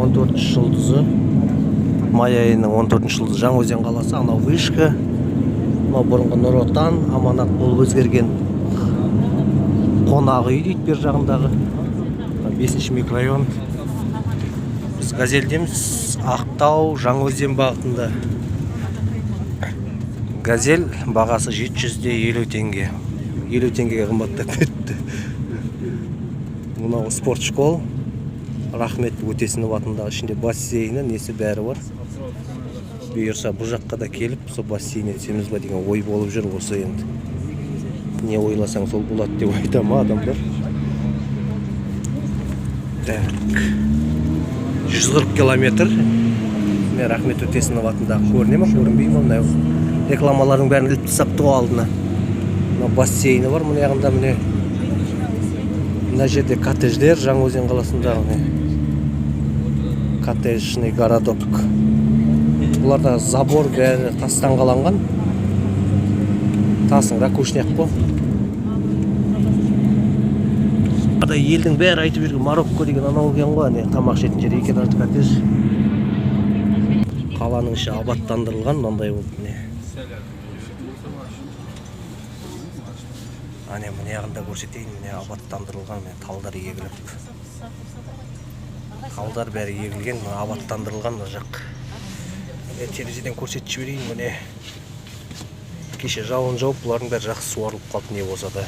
14 жұлдызы. Май айының 14 жұлдызы. Жаңаөзен қаласы, анау вышка. Мынау бұрынғы Нұр Отан, аманат болып өзгерген қонақ үй дейді бер жағындағы. 5-ші микрорайон. Біз Газельдеміз. Ақтау, Жаңаөзен бағытында. Газель бағасы 750 теңге. 50 теңгеге қымбаттап кетті. Мынау спорт школ. Рахмет Өтесінов атындағы, ішінде бассейні, несі бәрі бар. Бұйырса бұл жаққа да келіп, сол бассейнге түсеміз ба деген ой болып жүр осы енді. Не ойласаң сол болады деп айта ма адамдар. Так. 140 километр. Мен Рахмет Өтесінов атындағы көріне ма, көрінбей ма? Рекламалардың бәрін іліп тастап тұғы алдына. Бассейні бар, мұны яғында міне. Мына жерде коттедждер, Жаңаөзен қаласындағы коттеджный городок. Бұларда забор бәрі тастан қаланған. Тасын ракушняк қой. Елдің бәрі айтып жүрген Марокко деген анау екен ғой, тамақ ішетін жер екен арты коттедж. Қаланың іші абаттандырылған, мынандай болды міне. Міне яғында көрсетейін, міне абаттандырылған, міне талдар егіліп. Талдар бәрі егілген, абаттандырылған жақ. Терезеден көрсетіп жіберейін, міне. Кеше жауын жауып, бұлардың бәрі жақсы суарылып қалды не болса да.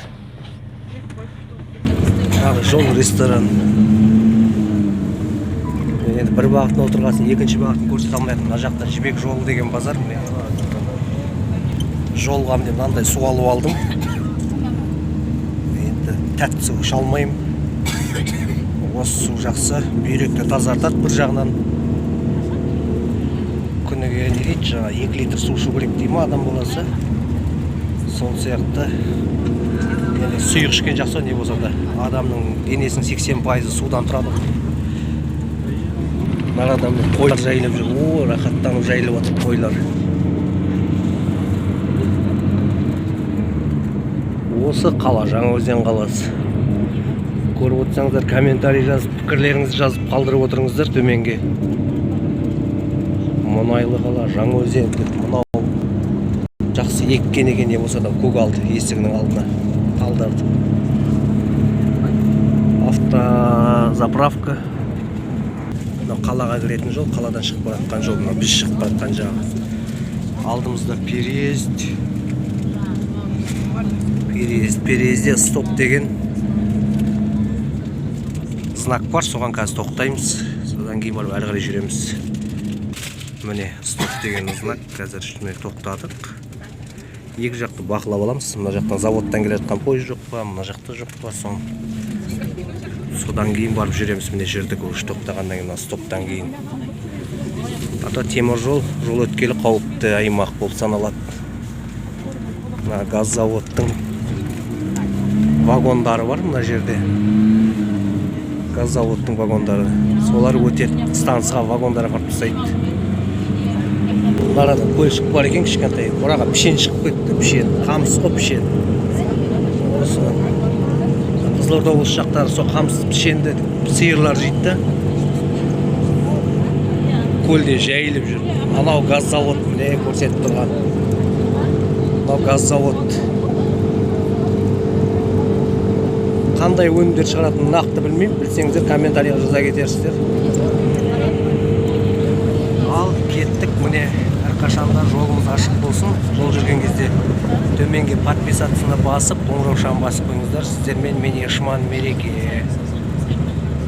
Жол ресторан. Енді бір бағытын отырғасын, екінші бағытын көрсете алмайтын. Мына жақта Жібек жолы деген базар. Жолға мынандай су алып алдым. Енді тәтті су іше алмаймын. Осы су жақсы, бүйректі тазартады бір жағынан. Күніге не дейді, жаңа 2 литр су ішу керек дейді ма адам боласы. Сол сияқты сұйық ішкен жақсы не болса да. Адамның денесінің 80% судан тұрады. Нар адамның қойлар жайылып жүр. О, рахаттанып жайылып отыр қойлар. Осы қала, Жаңаөзен қаласы. Көріп отырсаңыздар, комментарий жазып, пікірлеріңізді жазып қалдырып отырыңыздар төменге. Мұнайлы қала, Жаңаөзен деп мынау жақсы еккен екен не болса да көк алды есігінің алдына талдарды. Автозаправка. Қалаға кіретін жол, қаладан шығып баратқан жол, біз шығып баратқан жағы. Алдымызда переезд. Переезде стоп деген знак бар, соған қазір тоқтаймыз. Содан кейін барып әрі қарай жүреміз. Міне стоп деген знак, қазір үстіне тоқтадық. Екі жақты бақылап аламыз. Мына жақтан заводтан келе жатқан пойыз жоқ па, мына жақта жоқ па, содан кейін барып жүреміз. Міне жүрдік өш тоқтағаннан кейін, стоптан кейін. Ата темір жол өткелі қауіпті аймақ болып саналады. Мына газ заводтың вагондары бар мына жерде. Газ заводтың вагондары. Солар өтеді, станцияға вагондары апарып тастайды. Арада көлшік бар екен кішкентай. Ораға пішен шығып кетті, пішен. Қамыс қой пішен. Осы Қызылорда облысы жақтары сол қамыс пішенді сиырлар жейді да. Көлде жайылып жүр. Анау газ завод міне көрсетіп тұрған. Анау газ завод. Қандай өнімдер шығаратынын нақты білмеймін. Білсеңіздер комментарийға жаза кетерсіздер. Ал кеттік міне. Қашанда жолымыз ашық болсын. Жол жүрген кезде төменге подписаться басып, қоңыраушаны басып қойыңыздар. Сіздермен мен Ешман Мереке.